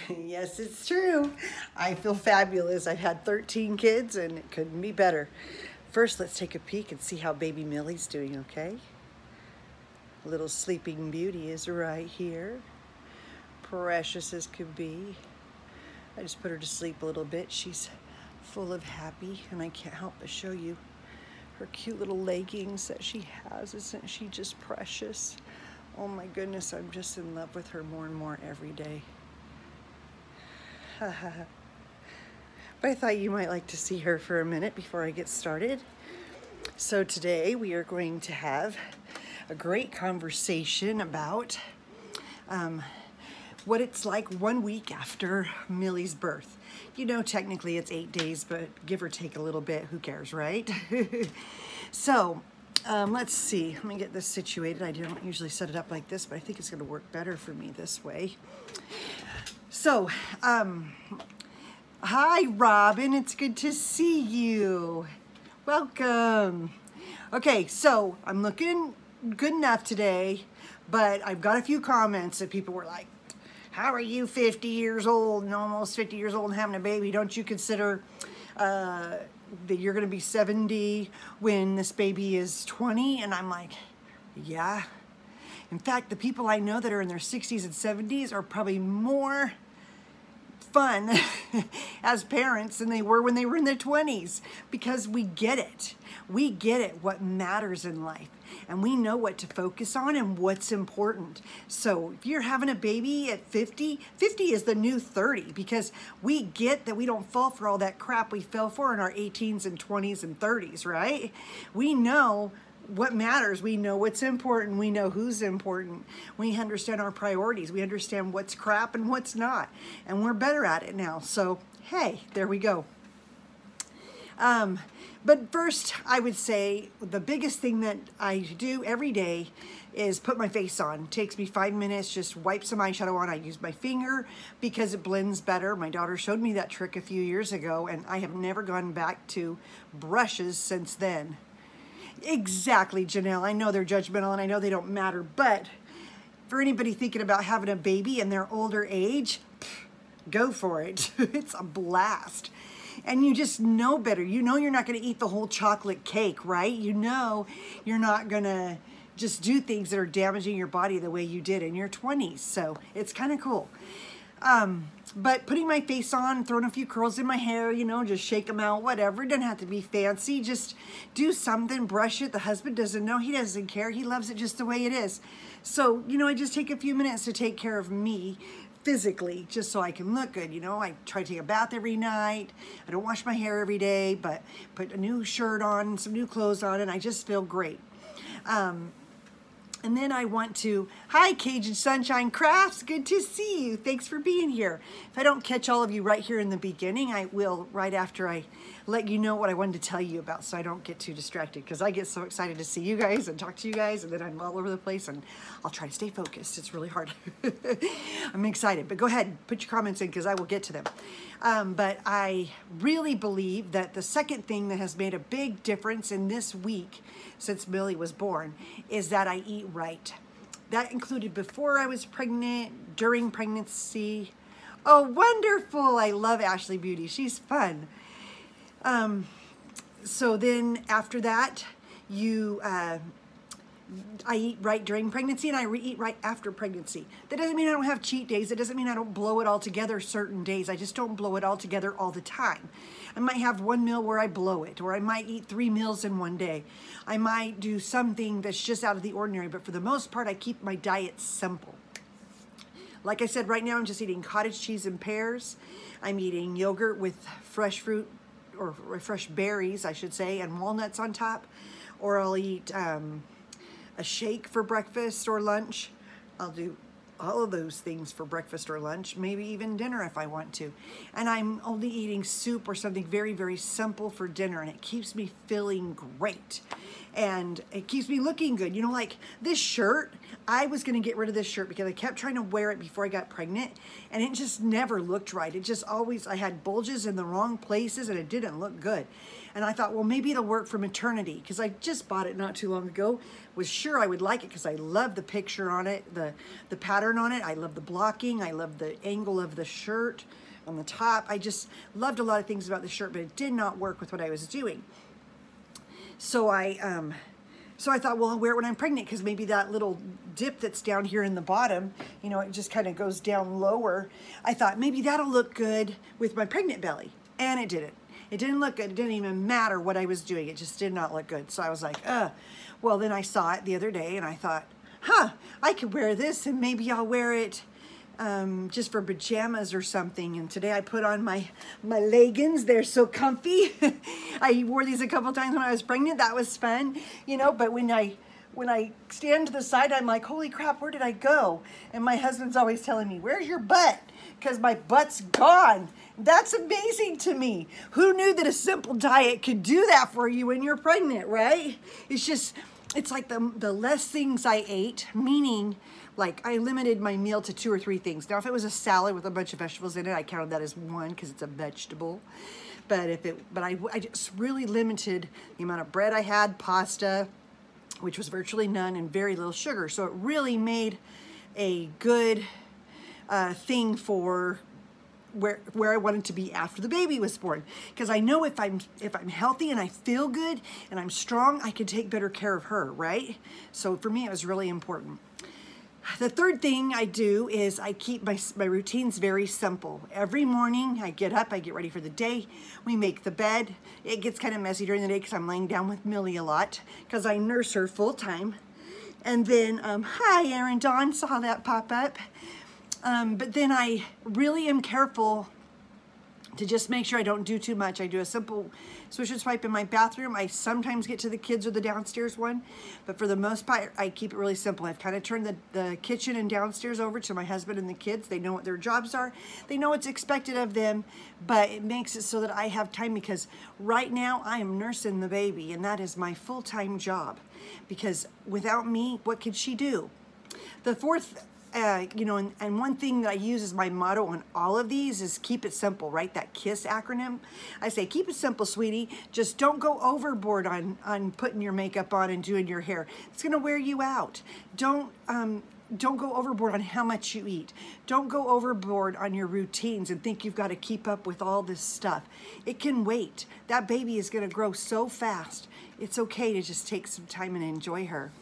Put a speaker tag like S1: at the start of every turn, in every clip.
S1: Yes, it's true. I feel fabulous. I've had 13 kids and it couldn't be better. First, let's take a peek and see how baby Millie's doing, okay? Little sleeping beauty is right here. Precious as could be. I just put her to sleep a little bit. She's full of happy, and I can't help but show you her cute little leggings that she has. Isn't she just precious? Oh my goodness, I'm just in love with her more and more every day. But I thought you might like to see her for a minute before I get started. So today we are going to have a great conversation about what it's like 1 week after Millie's birth. You know, technically it's 8 days, but give or take a little bit, who cares, right? So let's see, let me get this situated. I don't usually set it up like this, but I think it's gonna work better for me this way. So, hi Robin, it's good to see you. Welcome. Okay, so I'm looking good enough today, but I've got a few comments that people were like, how are you 50 years old and almost 50 years old and having a baby? Don't you consider that you're gonna be 70 when this baby is 20? And I'm like, yeah. In fact, the people I know that are in their 60s and 70s are probably more fun as parents than they were when they were in their 20s, because we get it. We get it, what matters in life, and we know what to focus on and what's important. So if you're having a baby at 50, 50 is the new 30, because we get that we don't fall for all that crap we fell for in our 18s and 20s and 30s, right? We know what matters. We know what's important. We know who's important. We understand our priorities. We understand what's crap and what's not. And we're better at it now. So, hey, there we go. But first, I would say the biggest thing that I do every day is put my face on. It takes me 5 minutes, just wipe some eyeshadow on. I use my finger because it blends better. My daughter showed me that trick a few years ago, and I have never gone back to brushes since then. Exactly, Janelle. I know they're judgmental and I know they don't matter, but for anybody thinking about having a baby in their older age, go for it. It's a blast. And you just know better. You know you're not going to eat the whole chocolate cake, right? You know you're not going to just do things that are damaging your body the way you did in your 20s. So it's kind of cool. But putting my face on, throwing a few curls in my hair, you know, just shake them out, whatever. It doesn't have to be fancy. Just do something, brush it. The husband doesn't know. He doesn't care. He loves it just the way it is. So, you know, I just take a few minutes to take care of me physically, just so I can look good. You know, I try to take a bath every night. I don't wash my hair every day, but put a new shirt on, some new clothes on, and I just feel great. And then I want to, hi Cajun Sunshine Crafts, good to see you. Thanks for being here. If I don't catch all of you right here in the beginning, I will right after I let you know what I wanted to tell you about, so I don't get too distracted, because I get so excited to see you guys and talk to you guys, and then I'm all over the place, and I'll try to stay focused. It's really hard. I'm excited, but go ahead, put your comments in, because I will get to them. But I really believe that the second thing that has made a big difference in this week since Millie was born is that I eat right. That included before I was pregnant, during pregnancy. Oh, wonderful. I love Ashley Beauty. She's fun. So then after that, I eat right during pregnancy and I eat right after pregnancy. That doesn't mean I don't have cheat days. It doesn't mean I don't blow it all together certain days. I just don't blow it all together all the time. I might have one meal where I blow it, or I might eat 3 meals in one day. I might do something that's just out of the ordinary, but for the most part, I keep my diet simple. Like I said, right now I'm just eating cottage cheese and pears. I'm eating yogurt with fresh fruit, or fresh berries, I should say, and walnuts on top. Or I'll eat a shake for breakfast or lunch. I'll do all of those things for breakfast or lunch, maybe even dinner if I want to. And I'm only eating soup or something very, very simple for dinner, and it keeps me feeling great. and it keeps me looking good. You know, like this shirt, I was gonna get rid of this shirt because I kept trying to wear it before I got pregnant, and it just never looked right. It just always, I had bulges in the wrong places and it didn't look good. And I thought, well, maybe it'll work for maternity, because I just bought it not too long ago. Was sure I would like it because I love the picture on it, the pattern on it. I love the blocking. I love the angle of the shirt on the top. I just loved a lot of things about the shirt, but it did not work with what I was doing. So I thought, well, I'll wear it when I'm pregnant, because maybe that little dip that's down here in the bottom, you know, it just kind of goes down lower. I thought maybe that'll look good with my pregnant belly, and it didn't. It didn't look good. It didn't even matter what I was doing. It just did not look good. So I was like, well, then I saw it the other day and I thought, I could wear this, and maybe I'll wear it just for pajamas or something. And today I put on my leggings. They're so comfy. I wore these a couple times when I was pregnant. That was fun, you know, but when I stand to the side, I'm like, holy crap, where did I go? And my husband's always telling me, where's your butt? Because my butt's gone. That's amazing to me. Who knew that a simple diet could do that for you when you're pregnant, right? It's like the less things I ate, meaning like I limited my meal to 2 or 3 things. Now, if it was a salad with a bunch of vegetables in it, I counted that as one because it's a vegetable. But I just really limited the amount of bread I had, pasta, which was virtually none, and very little sugar. So it really made a good thing for where I wanted to be after the baby was born. Because I know if I'm healthy and I feel good and I'm strong, I can take better care of her, right? So for me, it was really important. The third thing I do is I keep my routines very simple. Every morning I get up, I get ready for the day, we make the bed. It gets kind of messy during the day because I'm laying down with Millie a lot because I nurse her full time. And then, hi Erin, Dawn, saw that pop up. But then I really am careful to just make sure I don't do too much. I do a simple swish and swipe in my bathroom. I sometimes get to the kids or the downstairs one, but for the most part, I keep it really simple. I've kind of turned the kitchen and downstairs over to my husband and the kids. They know what their jobs are. They know what's expected of them, but it makes it so that I have time, because right now I am nursing the baby, and that is my full-time job, because without me, what could she do? The fourth you know, and one thing that I use as my motto on all of these is keep it simple, right? That KISS acronym. I say, keep it simple, sweetie. Just don't go overboard on putting your makeup on and doing your hair. It's gonna wear you out. Don't go overboard on how much you eat. Don't go overboard on your routines and think you've got to keep up with all this stuff. It can wait. That baby is gonna grow so fast. It's okay to just take some time and enjoy her.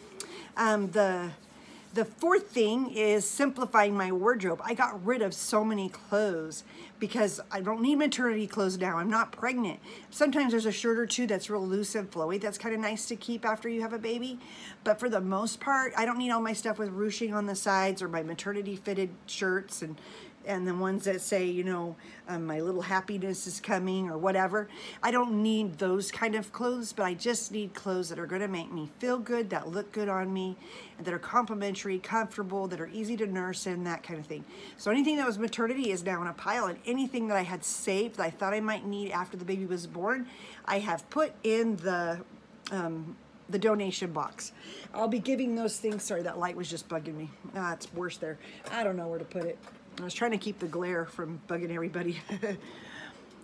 S1: The fourth thing is simplifying my wardrobe. I got rid of so many clothes because I don't need maternity clothes now. I'm not pregnant. Sometimes there's a shirt or two that's real loose and flowy. That's kind of nice to keep after you have a baby. But for the most part, I don't need all my stuff with ruching on the sides or my maternity fitted shirts and the ones that say, you know, my little happiness is coming or whatever. I don't need those kind of clothes, but I just need clothes that are gonna make me feel good, that look good on me, and that are complimentary, comfortable, that are easy to nurse in, that kind of thing. So anything that was maternity is now in a pile, and anything that I had saved that I thought I might need after the baby was born, I have put in the donation box. I'll be giving those things, sorry, that light was just bugging me. It's worse there. I don't know where to put it. I was trying to keep the glare from bugging everybody.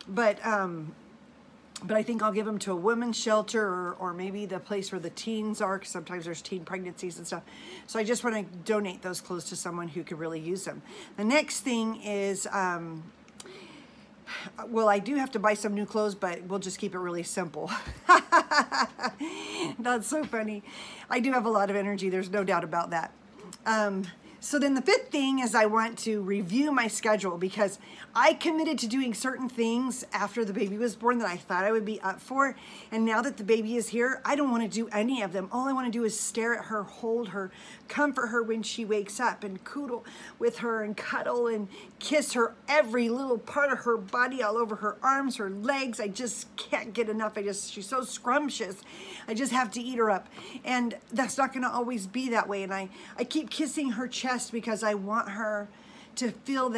S1: But I think I'll give them to a women's shelter or maybe the place where the teens are, because sometimes there's teen pregnancies and stuff. So I just want to donate those clothes to someone who could really use them. The next thing is, well, I do have to buy some new clothes, but we'll just keep it really simple. That's so funny. I do have a lot of energy. There's no doubt about that. So then the fifth thing is I want to review my schedule, because I committed to doing certain things after the baby was born that I thought I would be up for. And now that the baby is here, I don't want to do any of them. All I want to do is stare at her, hold her, comfort her when she wakes up, and cuddle with her and cuddle and kiss her every little part of her body, all over her arms, her legs. I just can't get enough. She's so scrumptious. I just have to eat her up. And that's not going to always be that way. And I keep kissing her chest because I want her to feel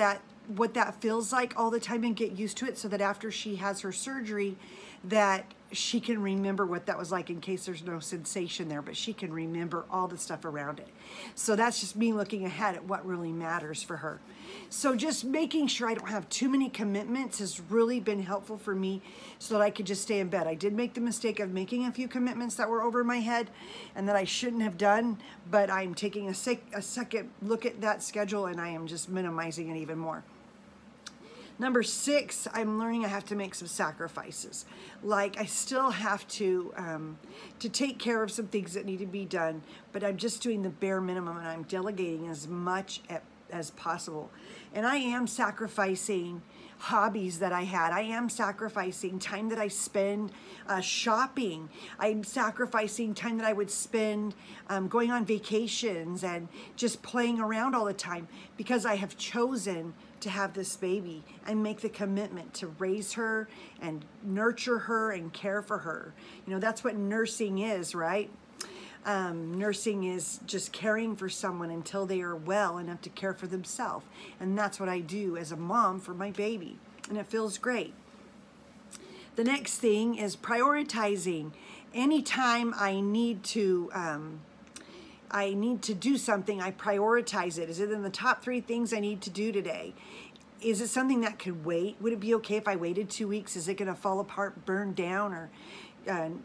S1: what that feels like all the time and get used to it, so that after she has her surgery, that she can remember what that was like in case there's no sensation there, but she can remember all the stuff around it. So that's just me looking ahead at what really matters for her. So just making sure I don't have too many commitments has really been helpful for me so that I could just stay in bed. I did make the mistake of making a few commitments that were over my head and that I shouldn't have done, but I'm taking a second look at that schedule and I am just minimizing it even more. Number 6, I'm learning I have to make some sacrifices. Like I still have to take care of some things that need to be done, but I'm just doing the bare minimum and I'm delegating as much as possible. And I am sacrificing hobbies that I had. I am sacrificing time that I spend shopping. I'm sacrificing time that I would spend going on vacations and just playing around all the time because I have chosen to have this baby and make the commitment to raise her and nurture her and care for her. You know, that's what nursing is, right? Nursing is just caring for someone until they are well enough to care for themselves. And that's what I do as a mom for my baby. And it feels great. The next thing is prioritizing. Anytime I need to do something, I prioritize it. Is it in the top 3 things I need to do today? Is it something that could wait? Would it be okay if I waited 2 weeks? Is it going to fall apart, burn down, or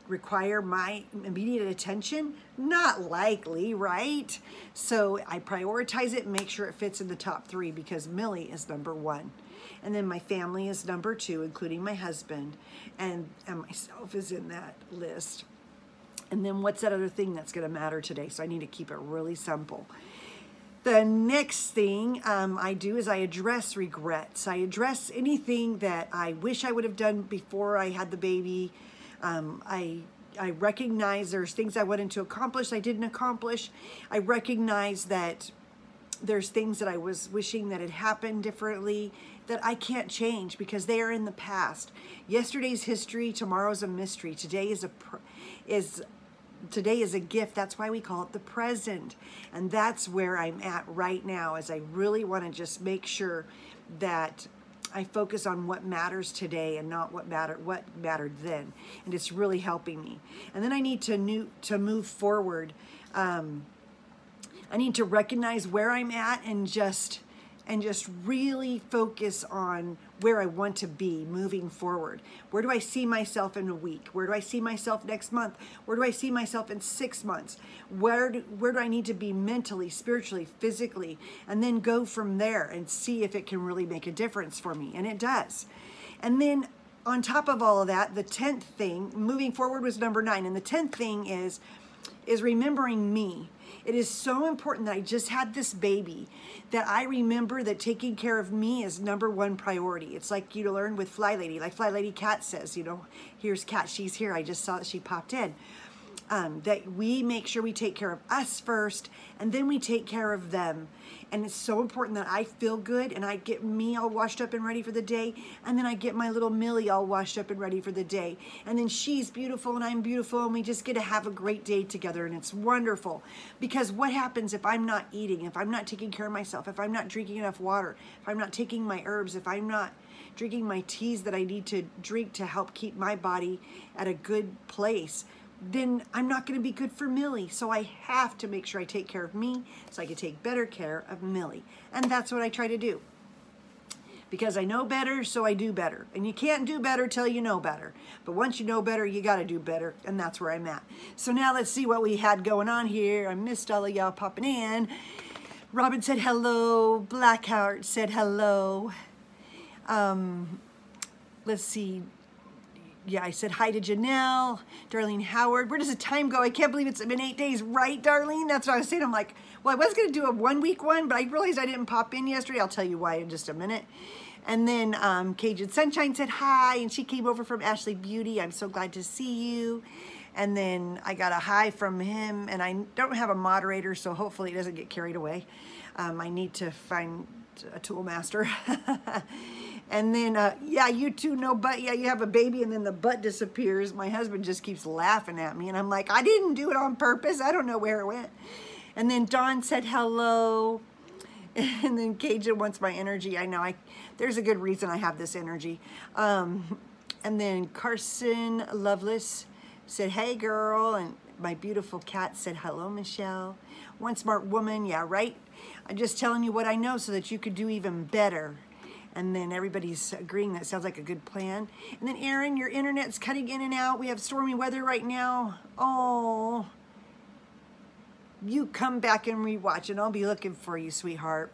S1: require my immediate attention? Not likely, right? So I prioritize it and make sure it fits in the top 3 because Millie is number 1. And then my family is number 2, including my husband, and myself is in that list. And then what's that other thing that's going to matter today? So I need to keep it really simple. The next thing I do is I address regrets. I address anything that I wish I would have done before I had the baby. I recognize there's things I wanted to accomplish I didn't accomplish. I recognize that there's things that I was wishing that had happened differently that I can't change because they are in the past. Yesterday's history, tomorrow's a mystery. Today is a gift. That's why we call it the present. And that's where I'm at right now, as I really want to just make sure that I focus on what matters today and not what mattered then. And it's really helping me. And then I need to move forward. I need to recognize where I'm at and just really focus on where I want to be moving forward. Where do I see myself in a week? Where do I see myself next month? Where do I see myself in 6 months? Where do I need to be mentally, spiritually, physically? And then go from there and see if it can really make a difference for me. And it does. And then on top of all of that, the 10th thing, moving forward, was number 9. And the 10th thing is remembering me. It is so important that I just had this baby that I remember that taking care of me is number 1 priority. It's like you learn with Fly Lady, like Fly Lady Cat says, you know, here's Cat, she's here. I just saw that she popped in. That we make sure we take care of us first and then we take care of them. And it's so important that I feel good and I get me all washed up and ready for the day. And then I get my little Millie all washed up and ready for the day. And then she's beautiful and I'm beautiful and we just get to have a great day together. And it's wonderful. Because what happens if I'm not eating, if I'm not taking care of myself, if I'm not drinking enough water, if I'm not taking my herbs, if I'm not drinking my teas that I need to drink to help keep my body at a good place, then I'm not going to be good for Millie. So I have to make sure I take care of me so I can take better care of Millie. And that's what I try to do. Because I know better, so I do better. And you can't do better till you know better. But once you know better, you got to do better. And that's where I'm at. So now let's see what we had going on here. I missed all of y'all popping in. Robin said hello. Blackheart said hello. Let's see. Yeah, I said hi to Janelle, Darlene Howard. Where does the time go? I can't believe it's been 8 days, right, Darlene? That's what I was saying. I'm like, well, I was going to do a 1-week one, but I realized I didn't pop in yesterday. I'll tell you why in just a minute. And then Cajun Sunshine said hi, and she came over from Ashley Beauty. I'm so glad to see you. And then I got a hi from him, and I don't have a moderator, so hopefully it doesn't get carried away. I need to find a tool master. And then, yeah, you too, no butt. Yeah, you have a baby and then the butt disappears. My husband just keeps laughing at me. And I'm like, I didn't do it on purpose. I don't know where it went. And then Dawn said hello. And then Cajun wants my energy. I know. There's a good reason I have this energy. And then Carson Lovelace said, hey girl, and my beautiful cat said, hello, Michelle. One smart woman, yeah, right? I'm just telling you what I know so that you could do even better. And then everybody's agreeing that sounds like a good plan. And then Aaron, your internet's cutting in and out. We have stormy weather right now. Oh, you come back and rewatch and I'll be looking for you, sweetheart.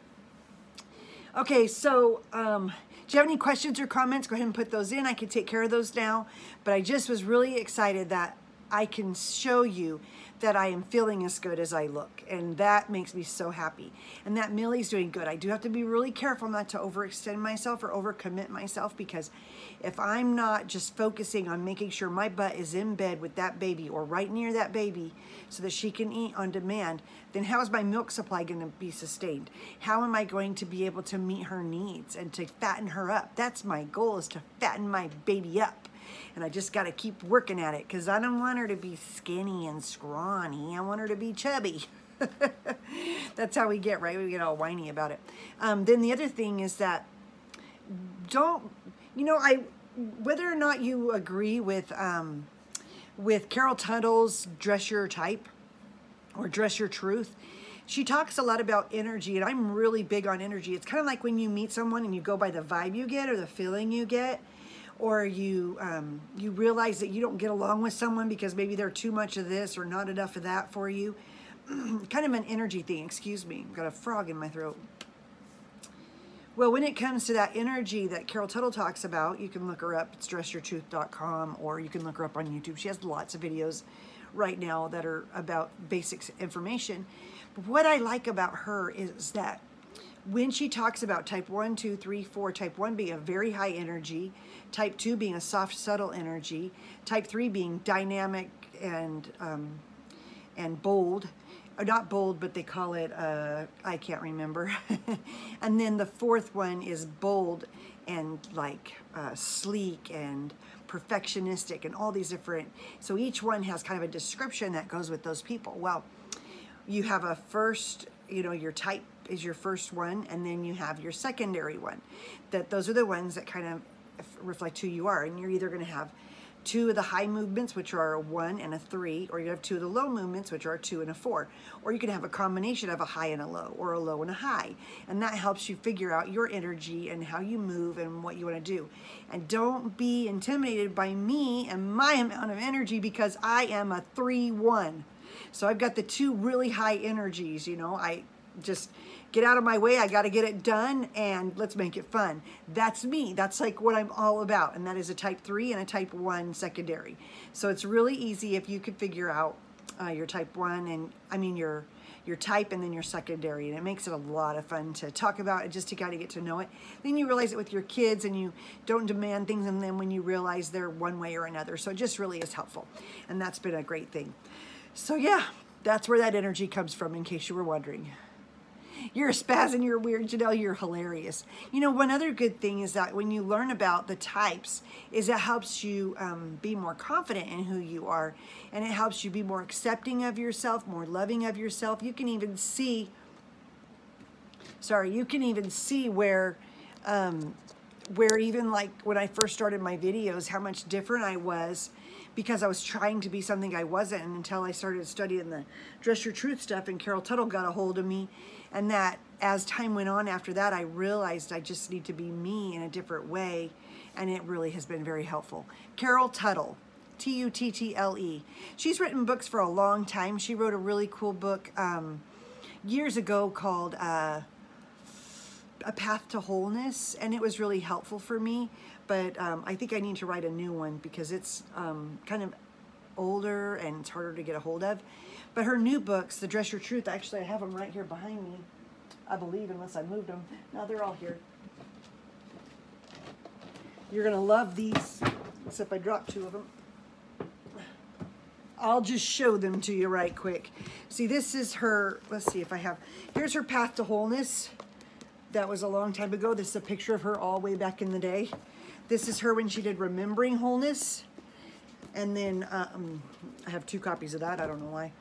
S1: Okay, so do you have any questions or comments? Go ahead and put those in. I can take care of those now. But I just was really excited that I can show you that I am feeling as good as I look. And that makes me so happy. And that Millie's doing good. I do have to be really careful not to overextend myself or overcommit myself, because if I'm not just focusing on making sure my butt is in bed with that baby or right near that baby so that she can eat on demand, then how is my milk supply going to be sustained? How am I going to be able to meet her needs and to fatten her up? That's my goal, is to fatten my baby up. And I just got to keep working at it, because I don't want her to be skinny and scrawny. I want her to be chubby. That's how we get, right? We get all whiny about it. Then the other thing is that whether or not you agree with Carol Tuttle's Dress Your Type or Dress Your Truth, she talks a lot about energy, and I'm really big on energy. It's kind of like when you meet someone and you go by the vibe you get or the feeling you get, or you realize that you don't get along with someone because maybe they're too much of this or not enough of that for you. Kind of an energy thing. Excuse me, I've got a frog in my throat. Well, when it comes to that energy that Carol Tuttle talks about, you can look her up. It's dressyourtruth.com, or you can look her up on YouTube. She has lots of videos right now that are about basic information. But what I like about her is that when she talks about type 1, 2, 3, 4, type 1 being a very high energy, type 2 being a soft, subtle energy, type 3 being dynamic and bold, or not bold, but they call it, I can't remember. And then the fourth one is bold and like sleek and perfectionistic and all these different, so each one has kind of a description that goes with those people. Well, you have a first, your type is your first one, and then you have your secondary one. Those are the ones that kind of reflect who you are, and you're either going to have 2 of the high movements, which are a 1 and a 3, or you have 2 of the low movements, which are a 2 and a 4, or you can have a combination of a high and a low, or a low and a high, and that helps you figure out your energy and how you move and what you want to do. And don't be intimidated by me and my amount of energy, because I am a 3-1. So I've got the 2 really high energies. I just get out of my way, I got to get it done, and let's make it fun. That's me. That's like what I'm all about, and that is a type 3 and a type 1 secondary. So it's really easy if you could figure out your type 1, and I mean your type, and then your secondary, and it makes it a lot of fun to talk about and just to kind of get to know it. Then you realize it with your kids, and you don't demand things, and then when you realize they're one way or another. So it just really is helpful, and that's been a great thing. So yeah, that's where that energy comes from, in case you were wondering. You're a spaz and you're weird, Janelle, you're hilarious. One other good thing is that when you learn about the types, is it helps you be more confident in who you are, and it helps you be more accepting of yourself, more loving of yourself. You can even see, where even like when I first started my videos, how much different I was, because I was trying to be something I wasn't, until I started studying the Dress Your Truth stuff, and Carol Tuttle got a hold of me. And that as time went on after that, I realized I just need to be me in a different way, and it really has been very helpful. Carol Tuttle, T-U-T-T-L-E. She's written books for a long time. She wrote a really cool book years ago called A Path to Wholeness, and it was really helpful for me. But I think I need to write a new one, because it's kind of older and it's harder to get a hold of. But her new books, the Dress Your Truth, actually I have them right here behind me, I believe, unless I moved them. No, they're all here. You're going to love these, except I dropped 2 of them. I'll just show them to you right quick. See, this is her, let's see if I have, here's her Path to Wholeness. That was a long time ago. This is a picture of her all way back in the day. This is her when she did Remembering Wholeness. And then I have 2 copies of that. I don't know why.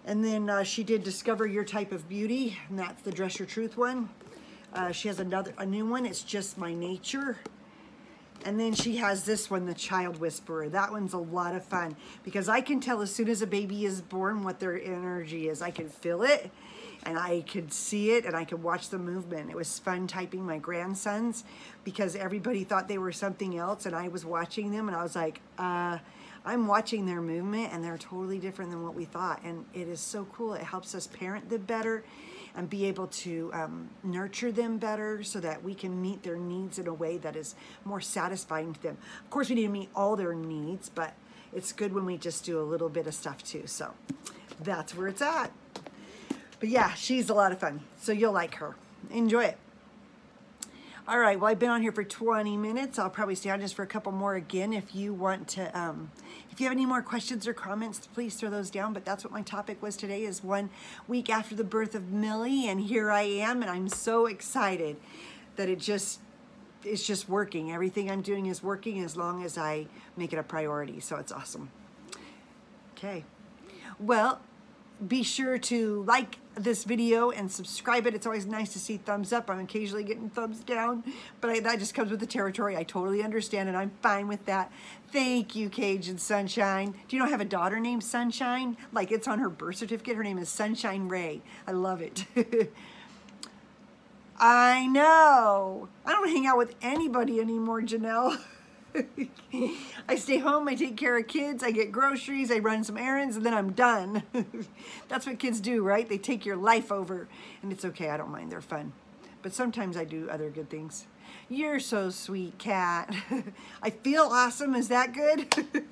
S1: And then she did Discover Your Type of Beauty, and that's the Dress Your Truth one. She has a new one. It's Just My Nature. And then she has this one, the Child Whisperer. That one's a lot of fun because I can tell as soon as a baby is born what their energy is. I can feel it and I could see it and I could watch the movement. It was fun typing my grandsons because everybody thought they were something else and I was watching them and I was like, I'm watching their movement and they're totally different than what we thought. And it is so cool. It helps us parent them better and be able to nurture them better so that we can meet their needs in a way that is more satisfying to them. Of course, we need to meet all their needs, but it's good when we just do a little bit of stuff too. So that's where it's at. But yeah, she's a lot of fun. So you'll like her. Enjoy it. All right, well, I've been on here for 20 minutes. I'll probably stay on just for a couple more again. If you want to, if you have any more questions or comments, please throw those down. But that's what my topic was today, is 1 week after the birth of Millie. And here I am, and I'm so excited that it's just working. Everything I'm doing is working as long as I make it a priority. So it's awesome. Okay. Well, be sure to like this video and subscribe it. It's always nice to see thumbs up. I'm occasionally getting thumbs down, but that just comes with the territory. I totally understand, and I'm fine with that. Thank you, Cajun Sunshine. Do you know I have a daughter named Sunshine? Like, it's on her birth certificate. Her name is Sunshine Ray. I love it. I know. I don't hang out with anybody anymore, Janelle. I stay home, I take care of kids, I get groceries, I run some errands, and then I'm done. That's what kids do, right? They take your life over. And it's okay, I don't mind, they're fun. But sometimes I do other good things. You're so sweet, Cat. I feel awesome, is that good?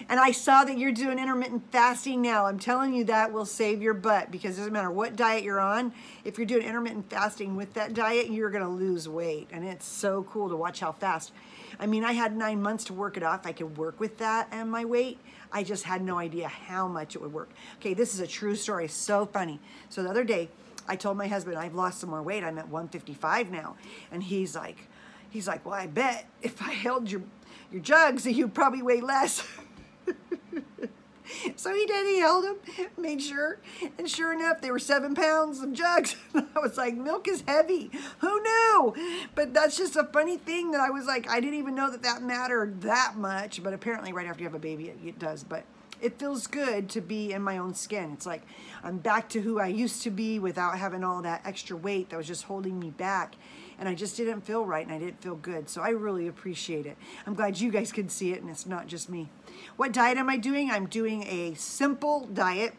S1: And I saw that you're doing intermittent fasting now. I'm telling you, that will save your butt, because it doesn't matter what diet you're on. If you're doing intermittent fasting with that diet, you're going to lose weight. And it's so cool to watch how fast. I mean, I had 9 months to work it off. I could work with that and my weight. I just had no idea how much it would work. Okay, this is a true story. So funny. So the other day, I told my husband, I've lost some more weight. I'm at 155 now. And he's like, well, I bet if I held your jugs, you'd probably weigh less. So he did, he held them, made sure, and sure enough, they were 7 pounds of jugs. I was like, milk is heavy. Who knew? But that's just a funny thing that I was like, I didn't even know that that mattered that much, but apparently right after you have a baby, it does. But it feels good to be in my own skin. It's like I'm back to who I used to be without having all that extra weight that was just holding me back. And I just didn't feel right, and I didn't feel good. So I really appreciate it. I'm glad you guys can see it, and it's not just me. What diet am I doing? I'm doing a simple diet.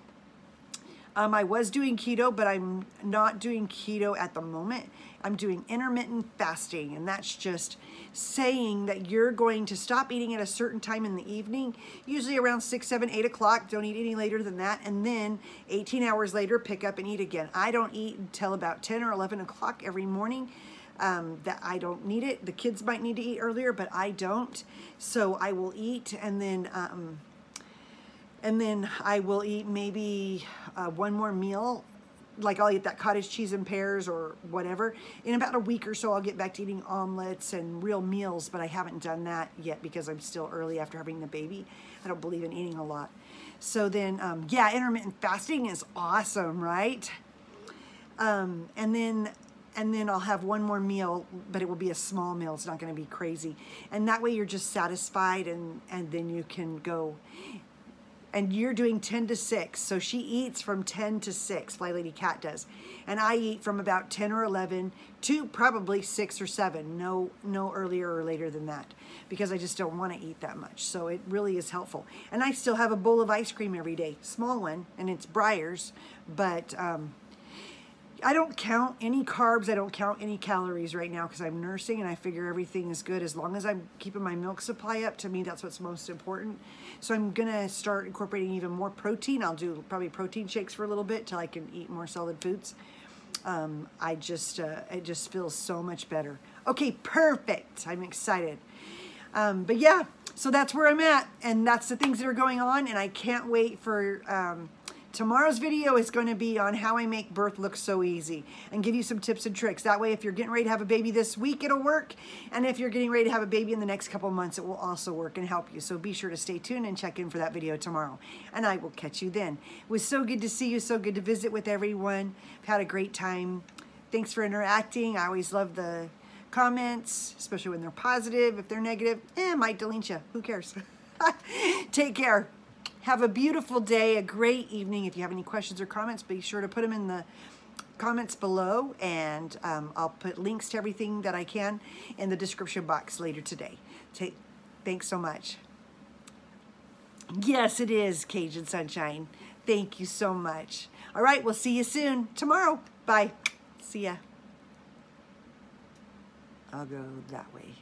S1: I was doing keto, but I'm not doing keto at the moment. I'm doing intermittent fasting, and that's just saying that you're going to stop eating at a certain time in the evening, usually around 6, 7, 8 o'clock. Don't eat any later than that, and then 18 hours later, pick up and eat again. I don't eat until about 10 or 11 o'clock every morning. That I don't need it. The kids might need to eat earlier, but I don't. So I will eat, and then I will eat maybe one more meal. Like I'll eat that cottage cheese and pears or whatever. In about a week or so, I'll get back to eating omelets and real meals, but I haven't done that yet because I'm still early after having the baby. I don't believe in eating a lot. So then, yeah, intermittent fasting is awesome, right? And then I'll have one more meal, but it will be a small meal. It's not going to be crazy. And that way you're just satisfied, and then you can go. And you're doing 10 to 6. So she eats from 10 to 6, Fly Lady Cat does. And I eat from about 10 or 11 to probably 6 or 7. No earlier or later than that, because I just don't want to eat that much. So it really is helpful. And I still have a bowl of ice cream every day, small one, and it's Breyers, but I don't count any carbs. I don't count any calories right now because I'm nursing, and I figure everything is good as long as I'm keeping my milk supply up. To me, that's what's most important. So I'm going to start incorporating even more protein. I'll do probably protein shakes for a little bit till I can eat more solid foods. It just feels so much better. Okay, perfect. I'm excited. But yeah, so that's where I'm at, and that's the things that are going on, and I can't wait for tomorrow's video is going to be on how I make birth look so easy and give you some tips and tricks. That way, if you're getting ready to have a baby this week, it'll work. And if you're getting ready to have a baby in the next couple months, it will also work and help you. So be sure to stay tuned and check in for that video tomorrow. And I will catch you then. It was so good to see you. So good to visit with everyone. I've had a great time. Thanks for interacting. I always love the comments, especially when they're positive. If they're negative, might delete you. Who cares? Take care. Have a beautiful day, a great evening. If you have any questions or comments, be sure to put them in the comments below, and I'll put links to everything that I can in the description box later today. Thanks so much. Yes, it is Cajun Sunshine. Thank you so much. All right, we'll see you soon tomorrow. Bye. See ya. I'll go that way.